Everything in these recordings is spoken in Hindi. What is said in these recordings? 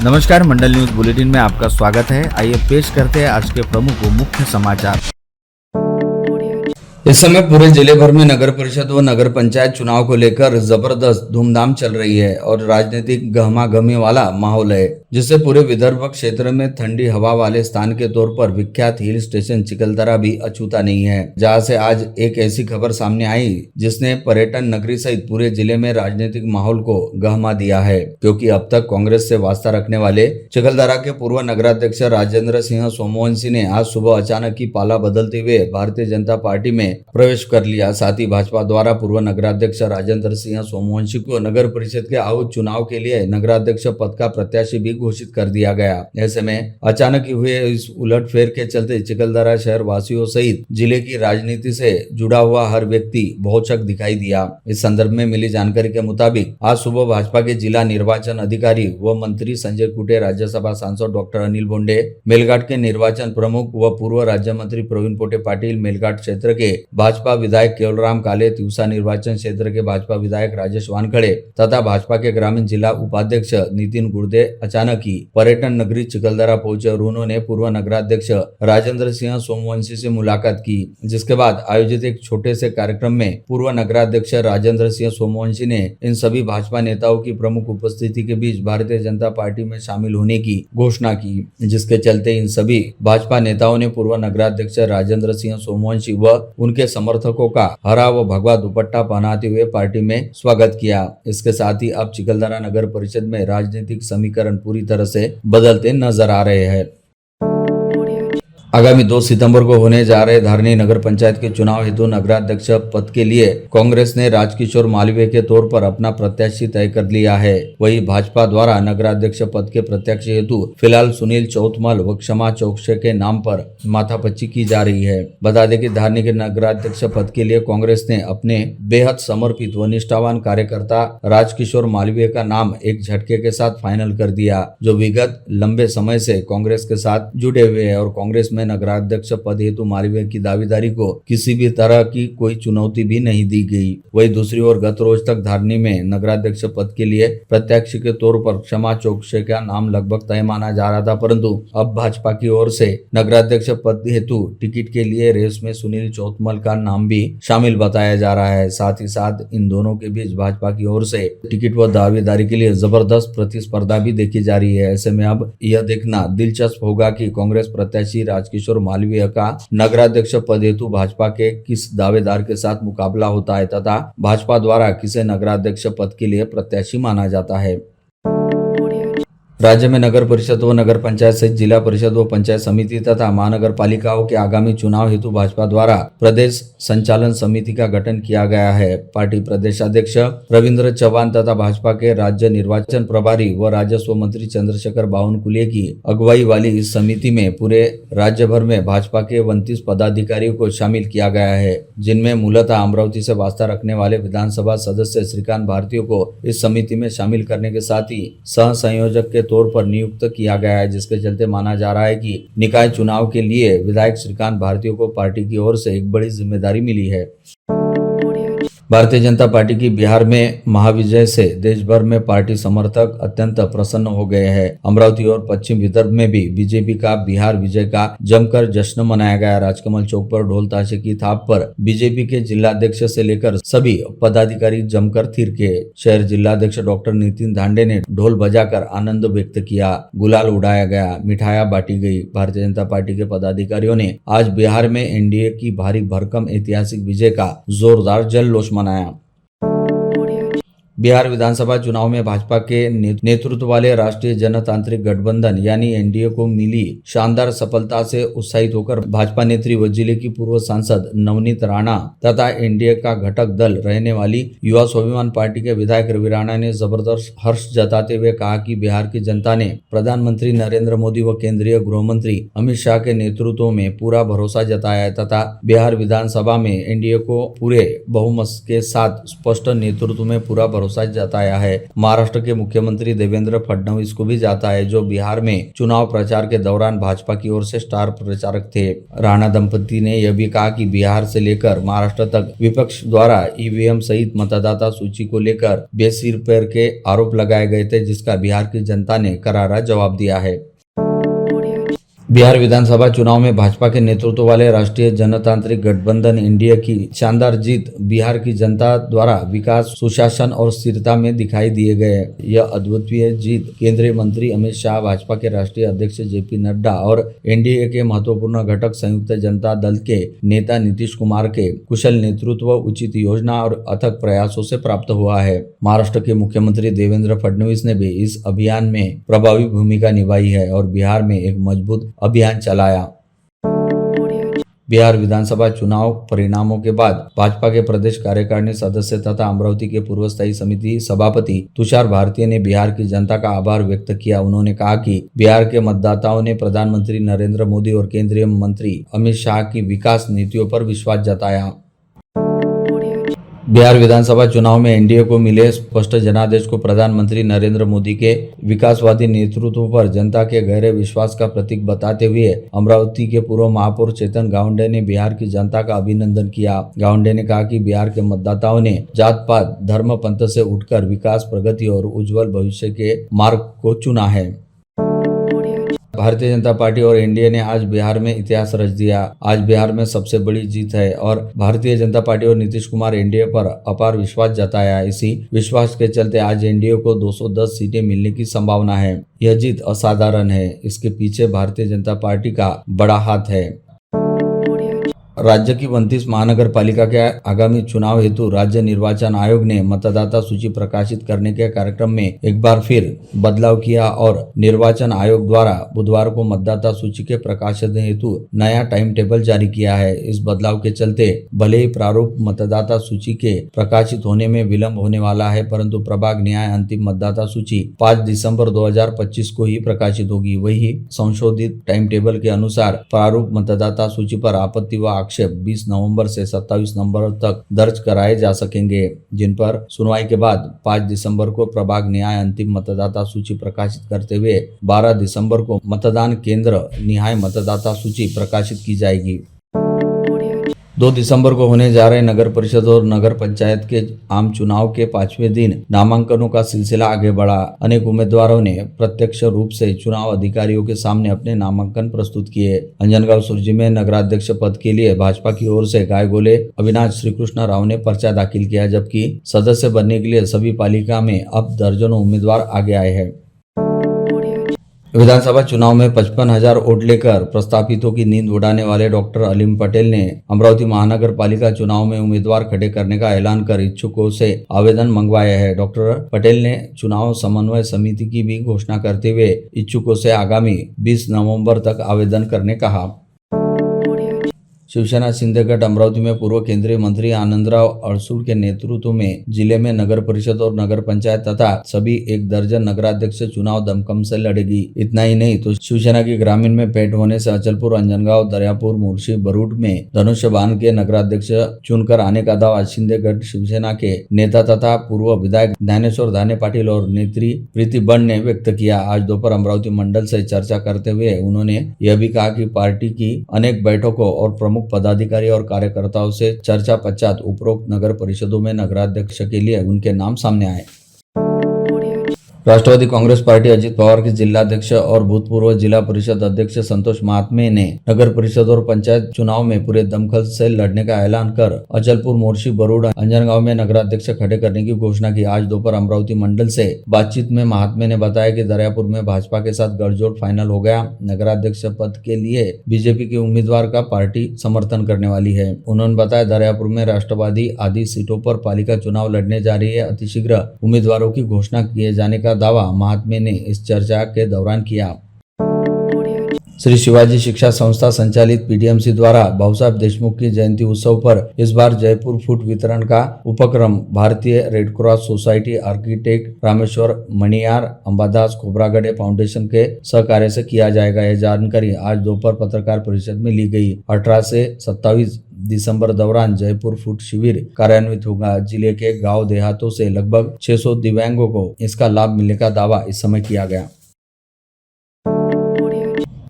नमस्कार, मंडल न्यूज बुलेटिन में आपका स्वागत है। आइए पेश करते हैं आज के प्रमुख व मुख्य समाचार। इस समय पूरे जिले भर में नगर परिषद व नगर पंचायत चुनाव को लेकर जबरदस्त धूमधाम चल रही है और राजनीतिक गहमागहमी वाला माहौल है, जिससे पूरे विदर्भ क्षेत्र में ठंडी हवा वाले स्थान के तौर पर विख्यात हिल स्टेशन चिखलदरा भी अछूता नहीं है। जहां से आज एक ऐसी खबर सामने आई जिसने पर्यटन नगरी सहित पूरे जिले में राजनीतिक माहौल को गहमा दिया है, क्योंकि अब तक कांग्रेस से वास्ता रखने वाले चिखलदरा के पूर्व नगराध्यक्ष राजेंद्र सिंह सोमवंशी ने आज सुबह अचानक ही पाला बदलते हुए भारतीय जनता पार्टी में प्रवेश कर लिया। साथ ही भाजपा द्वारा पूर्व नगराध्यक्ष राजेंद्र सिंह सोमवंशी को नगर परिषद के आउट चुनाव के लिए नगराध्यक्ष पद का प्रत्याशी भी घोषित कर दिया गया। ऐसे में अचानक ही हुए इस उलटफेर के चलते चिखलदरा शहर वासियों सहित जिले की राजनीति से जुड़ा हुआ हर व्यक्ति भौचक दिखाई दिया। इस संदर्भ में मिली जानकारी के मुताबिक आज सुबह भाजपा के जिला निर्वाचन अधिकारी व मंत्री संजय कुटे, राज्यसभा सांसद डॉक्टर अनिल बोंडे, मेलघाट के निर्वाचन प्रमुख व पूर्व राज्य मंत्री प्रवीण पोटे पाटिल, मेलघाट क्षेत्र के भाजपा विधायक केवलराम काले, तिवसा निर्वाचन क्षेत्र के भाजपा विधायक राजेश वानखड़े तथा भाजपा के ग्रामीण जिला उपाध्यक्ष नितिन गुर्दे अचानक ही पर्यटन नगरी चिखलदरा पहुंचे और उन्होंने पूर्व नगराध्यक्ष राजेंद्र सिंह सोमवंशी से मुलाकात की। जिसके बाद आयोजित एक छोटे से कार्यक्रम में पूर्व नगराध्यक्ष राजेंद्र सिंह सोमवंशी ने इन सभी भाजपा नेताओं की प्रमुख उपस्थिति के बीच भारतीय जनता पार्टी में शामिल होने की घोषणा की, जिसके चलते इन सभी भाजपा नेताओं ने पूर्व नगराध्यक्ष राजेंद्र सिंह सोमवंशी व उनके समर्थकों का हरा व भगवा दुपट्टा पहनाते हुए पार्टी में स्वागत किया। इसके साथ ही अब चिखलदरा नगर परिषद में राजनीतिक समीकरण पूरी तरह से बदलते नजर आ रहे हैं। आगामी 2 सितंबर को होने जा रहे धारनी नगर पंचायत के चुनाव हेतु नगराध्यक्ष पद के लिए कांग्रेस ने राजकिशोर मालवीय के तौर पर अपना प्रत्याशी तय कर लिया है। वहीं भाजपा द्वारा नगराध्यक्ष पद के प्रत्याशी हेतु फिलहाल सुनील चौथमल व क्षमा चौकसे के नाम पर माथापच्ची की जा रही है। बता दें कि धारनी के नगराध्यक्ष पद के लिए कांग्रेस ने अपने बेहद समर्पित व निष्ठावान कार्यकर्ता राजकिशोर मालवीय का नाम एक झटके के साथ फाइनल कर दिया, जो विगत लंबे समय से कांग्रेस के साथ जुड़े हुए हैं और कांग्रेस में नगराध्यक्ष पद हेतु मालवीय की दावेदारी को किसी भी तरह की कोई चुनौती भी नहीं दी गई। वहीं दूसरी ओर गत रोज तक धारनी में नगराध्यक्ष पद के लिए प्रत्याशी के तौर पर क्षमा चौकसे का नाम लगभग तय माना जा रहा था, परंतु अब भाजपा की ओर से नगराध्यक्ष पद हेतु टिकट के लिए रेस में सुनील चौथमल का नाम भी शामिल बताया जा रहा है। साथ ही साथ इन दोनों के बीच भाजपा की ओर से टिकट व दावेदारी के लिए जबरदस्त प्रतिस्पर्धा भी देखी जा रही है। ऐसे में अब यह देखना दिलचस्प होगा कि कांग्रेस प्रत्याशी राजकिशोर मालवीय का नगराध्यक्ष पद हेतु भाजपा के किस दावेदार के साथ मुकाबला होता है तथा भाजपा द्वारा किसे नगराध्यक्ष पद के लिए प्रत्याशी माना जाता है। राज्य में नगर परिषद व नगर पंचायत सहित जिला परिषद व पंचायत समिति तथा महानगर पालिकाओं के आगामी चुनाव हेतु भाजपा द्वारा प्रदेश संचालन समिति का गठन किया गया है। पार्टी प्रदेशाध्यक्ष रविंद्र चौहान तथा भाजपा के राज्य निर्वाचन प्रभारी व राजस्व मंत्री चंद्रशेखर बावनकुले की अगुवाई वाली इस समिति में पूरे राज्य भर में भाजपा के 29 पदाधिकारियों को शामिल किया गया है, जिनमें मूलतः अमरावती से वास्ता रखने वाले विधानसभा सदस्य श्रीकांत भारतीय को इस समिति में शामिल करने के साथ ही सह संयोजक के तौर पर नियुक्त किया गया है, जिसके चलते माना जा रहा है कि निकाय चुनाव के लिए विधायक श्रीकांत भारतीय को पार्टी की ओर से एक बड़ी जिम्मेदारी मिली है। भारतीय जनता पार्टी की बिहार में महाविजय से देश भर में पार्टी समर्थक अत्यंत प्रसन्न हो गए हैं। अमरावती और पश्चिम विदर्भ में भी बीजेपी का बिहार विजय का जमकर जश्न मनाया गया। राजकमल चौक पर ढोल ताशे की थाप पर बीजेपी के जिलाध्यक्ष से लेकर सभी पदाधिकारी जमकर थिरके। शहर जिलाध्यक्ष डॉक्टर नितिन धांडे ने ढोल बजाकर आनंद व्यक्त किया, गुलाल उड़ाया गया, मिठाइयां बांटी गई। भारतीय जनता पार्टी के पदाधिकारियों ने आज बिहार में एनडीए की भारी भरकम ऐतिहासिक विजय का जोरदार जल्लोष मनाया। बिहार विधानसभा चुनाव में भाजपा के नेतृत्व वाले राष्ट्रीय जनतांत्रिक गठबंधन यानी एनडीए को मिली शानदार सफलता से उत्साहित होकर भाजपा नेत्री व जिले की पूर्व सांसद नवनीत राणा तथा एनडीए का घटक दल रहने वाली युवा स्वाभिमान पार्टी के विधायक रवि राणा ने जबरदस्त हर्ष जताते हुए कहा कि बिहार की जनता ने प्रधानमंत्री नरेंद्र मोदी व केंद्रीय गृह मंत्री अमित शाह के नेतृत्व में पूरा भरोसा जताया है तथा बिहार विधानसभा में एनडीए को पूरे बहुमत के साथ स्पष्ट नेतृत्व में पूरा भरोसा भरोसा जताया है। महाराष्ट्र के मुख्यमंत्री देवेंद्र फडणवीस को भी जाता है, जो बिहार में चुनाव प्रचार के दौरान भाजपा की ओर से स्टार प्रचारक थे। राणा दंपति ने यह भी कहा कि बिहार से लेकर महाराष्ट्र तक विपक्ष द्वारा ईवीएम सहित मतदाता सूची को लेकर बेसिर-पैर के आरोप लगाए गए थे, जिसका बिहार की जनता ने करारा जवाब दिया है। बिहार विधानसभा चुनाव में भाजपा के नेतृत्व वाले राष्ट्रीय जनतांत्रिक गठबंधन एनडीए की शानदार जीत बिहार की जनता द्वारा विकास, सुशासन और स्थिरता में दिखाई दिए गए। यह अद्वितीय जीत केंद्रीय मंत्री अमित शाह, भाजपा के राष्ट्रीय अध्यक्ष जेपी नड्डा और एनडीए के महत्वपूर्ण घटक संयुक्त जनता दल के नेता नीतीश कुमार के कुशल नेतृत्व, उचित योजना और अथक प्रयासों से प्राप्त हुआ है। महाराष्ट्र के मुख्यमंत्री देवेंद्र फडणवीस ने भी इस अभियान में प्रभावी भूमिका निभाई है और बिहार में एक मजबूत अभियान चलाया। बिहार विधानसभा चुनाव परिणामों के बाद भाजपा के प्रदेश कार्यकारिणी सदस्य तथा अमरावती के पूर्व स्थायी समिति सभापति तुषार भारती ने बिहार की जनता का आभार व्यक्त किया। उन्होंने कहा कि बिहार के मतदाताओं ने प्रधानमंत्री नरेंद्र मोदी और केंद्रीय मंत्री अमित शाह की विकास नीतियों पर विश्वास जताया। बिहार विधानसभा चुनाव में एनडीए को मिले स्पष्ट जनादेश को प्रधानमंत्री नरेंद्र मोदी के विकासवादी नेतृत्व पर जनता के गहरे विश्वास का प्रतीक बताते हुए अमरावती के पूर्व महापौर चेतन गावंडे ने बिहार की जनता का अभिनंदन किया। गावंडे ने कहा कि बिहार के मतदाताओं ने जात पात, धर्म, पंथ से उठकर विकास, प्रगति और उज्जवल भविष्य के मार्ग को चुना है। भारतीय जनता पार्टी और एनडीए ने आज बिहार में इतिहास रच दिया। आज बिहार में सबसे बड़ी जीत है और भारतीय जनता पार्टी और नीतीश कुमार एनडीए पर अपार विश्वास जताया। इसी विश्वास के चलते आज एनडीए को 210 सीटें मिलने की संभावना है। यह जीत असाधारण है। इसके पीछे भारतीय जनता पार्टी का बड़ा हाथ है। राज्य की 29 महानगर पालिका के आगामी चुनाव हेतु राज्य निर्वाचन आयोग ने मतदाता सूची प्रकाशित करने के कार्यक्रम में एक बार फिर बदलाव किया और निर्वाचन आयोग द्वारा बुधवार को मतदाता सूची के प्रकाशन हेतु नया टाइम टेबल जारी किया है। इस बदलाव के चलते भले ही प्रारूप मतदाता सूची के प्रकाशित होने में विलंब होने वाला है, परंतु प्रभाग न्याय अंतिम मतदाता सूची 5 दिसंबर 2025 को ही प्रकाशित होगी। वही संशोधित टाइम टेबल के अनुसार प्रारूप मतदाता सूची पर आपत्ति व आक्षेप 20 नवंबर से 27 नवंबर तक दर्ज कराए जा सकेंगे, जिन पर सुनवाई के बाद 5 दिसंबर को प्रभाग न्याय अंतिम मतदाता सूची प्रकाशित करते हुए 12 दिसंबर को मतदान केंद्र निहाय मतदाता सूची प्रकाशित की जाएगी। 2 दिसंबर को होने जा रहे नगर परिषद और नगर पंचायत के आम चुनाव के 5वें दिन नामांकनों का सिलसिला आगे बढ़ा। अनेक उम्मीदवारों ने प्रत्यक्ष रूप से चुनाव अधिकारियों के सामने अपने नामांकन प्रस्तुत किए। अंजनगांव सुरजी में नगराध्यक्ष पद के लिए भाजपा की ओर से गायगोले अविनाश श्रीकृष्ण राव ने पर्चा दाखिल किया, जबकि सदस्य बनने के लिए सभी पालिका में अब दर्जनों उम्मीदवार आगे आए हैं। विधानसभा चुनाव में 55,000 वोट लेकर प्रस्तापितों की नींद उड़ाने वाले डॉक्टर अलीम पटेल ने अमरावती महानगर पालिका चुनाव में उम्मीदवार खड़े करने का ऐलान कर इच्छुकों से आवेदन मंगवाया है। डॉक्टर पटेल ने चुनाव समन्वय समिति की भी घोषणा करते हुए इच्छुकों से आगामी 20 नवंबर तक आवेदन करने कहा। शिवसेना शिंदे गठ अमरावती में पूर्व केंद्रीय मंत्री आनंदराव अड़सूल के नेतृत्व में जिले में नगर परिषद और नगर पंचायत तथा सभी 1 दर्जन नगराध्यक्ष चुनाव दमखम से लड़ेगी। इतना ही नहीं तो शिवसेना की ग्रामीण में पेट होने से अचलपुर, अंजनगांव, दरियापुर, मुर्शी, बरूड में धनुष्य बाण के नगराध्यक्ष चुनकर आने का दावा शिंदे गठ शिवसेना के नेता तथा पूर्व विधायक ज्ञानेश्वर धाने पाटिल और नेत्री प्रीति बंड ने व्यक्त किया। आज दोपहर अमरावती मंडल से चर्चा करते हुए उन्होंने यह भी कहा कि पार्टी की अनेक बैठकों और प्रमुख पदाधिकारी और कार्यकर्ताओं से चर्चा पश्चात उपरोक्त नगर परिषदों में नगराध्यक्ष के लिए उनके नाम सामने आए। राष्ट्रवादी कांग्रेस पार्टी अजित पवार के जिलाध्यक्ष और भूतपूर्व जिला परिषद अध्यक्ष संतोष महात्मे ने नगर परिषद और पंचायत चुनाव में पूरे दमखम से लड़ने का ऐलान कर अचलपुर, मोर्शी, बरूड, अंजनगांव में नगराध्यक्ष खड़े करने की घोषणा की। आज दोपहर अमरावती मंडल से बातचीत में महात्मे ने बताया कि दरियापुर में भाजपा के साथ गठजोड़ फाइनल हो गया। नगराध्यक्ष पद के लिए बीजेपी के उम्मीदवार का पार्टी समर्थन करने वाली है। उन्होंने बताया दरियापुर में राष्ट्रवादी आदि सीटों पर पालिका चुनाव लड़ने जा रही है। अतिशीघ्र उम्मीदवारों की घोषणा किए जाने का दावा महात्मे ने इस चर्चा के दौरान किया। श्री शिवाजी शिक्षा संस्था संचालित पीडीएमसी द्वारा भाऊ साहब देशमुख की जयंती उत्सव पर इस बार जयपुर फूड वितरण का उपक्रम भारतीय red cross society, architect Rameshwar Maniyar, Ambadas Khobragade foundation के सहकार्य से किया जाएगा। यह जानकारी आज दोपहर पत्रकार परिषद में ली गई। 18 से 27 दिसंबर दौरान जयपुर फूड शिविर कार्यान्वित होगा। जिले के गांव देहातों से लगभग 600 दिव्यांगों को इसका लाभ मिलने का दावा इस समय किया गया।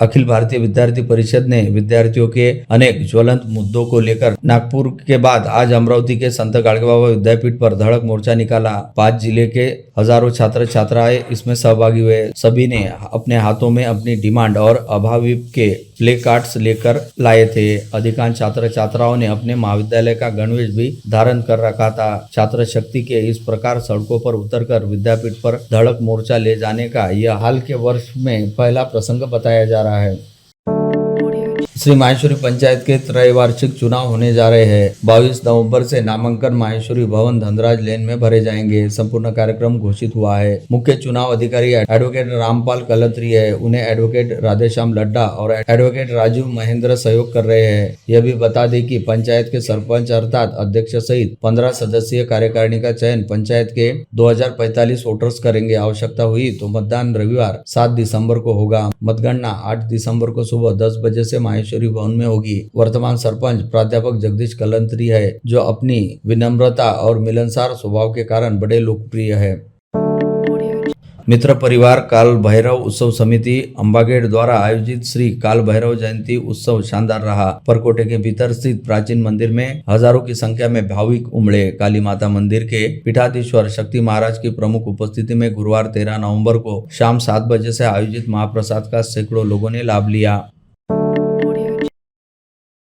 अखिल भारतीय विद्यार्थी परिषद ने विद्यार्थियों के अनेक ज्वलंत मुद्दों को लेकर नागपुर के बाद आज अमरावती के संत गाडगेबाबा विद्यापीठ पर धड़क मोर्चा निकाला। 5 जिले के हजारों छात्र छात्राएं इसमें सहभागी हुए। सभी ने अपने हाथों में अपनी डिमांड और अभाविप के प्ले कार्ड्स लेकर लाए थे। अधिकांश छात्र छात्राओं ने अपने महाविद्यालय का गणवेश भी धारण कर रखा था। छात्र शक्ति के इस प्रकार सड़कों पर उतरकर विद्यापीठ पर धड़क मोर्चा ले जाने का यह हाल के वर्ष में पहला प्रसंग बताया जा रहा है। श्री माहेश्वरी पंचायत के त्रैवार्षिक चुनाव होने जा रहे हैं। 22 नवंबर से नामांकन माहेश्वरी भवन धनराज लेन में भरे जाएंगे। संपूर्ण कार्यक्रम घोषित हुआ है। मुख्य चुनाव अधिकारी एडवोकेट रामपाल कलत्री है। उन्हें एडवोकेट राधेश्याम लड्डा और एडवोकेट राजीव महेंद्र सहयोग कर रहे हैं। यह भी बता दें कि पंचायत के सरपंच अर्थात अध्यक्ष सहित 15 सदस्यीय कार्यकारिणी का चयन पंचायत के 2045 वोटर्स करेंगे। आवश्यकता हुई तो मतदान रविवार 7 दिसंबर को होगा। मतगणना 8 दिसंबर को सुबह 10 बजे से माहेश्वरी भवन में होगी। वर्तमान सरपंच प्राध्यापक जगदीश कलंत्री है, जो अपनी विनम्रता और मिलनसार स्वभाव के कारण बड़े लोकप्रिय है। मित्र परिवार काल भैरव उत्सव समिति अंबागेड़ द्वारा आयोजित श्री काल भैरव जयंती उत्सव शानदार रहा। परकोटे के भीतर स्थित प्राचीन मंदिर में हजारों की संख्या में भाविक उमड़े। काली माता मंदिर के पीठाधीश्वर शक्ति महाराज की प्रमुख उपस्थिति में गुरुवार 13 नवंबर को शाम 7 बजे से आयोजित महाप्रसाद का सैकड़ों लोगों ने लाभ लिया।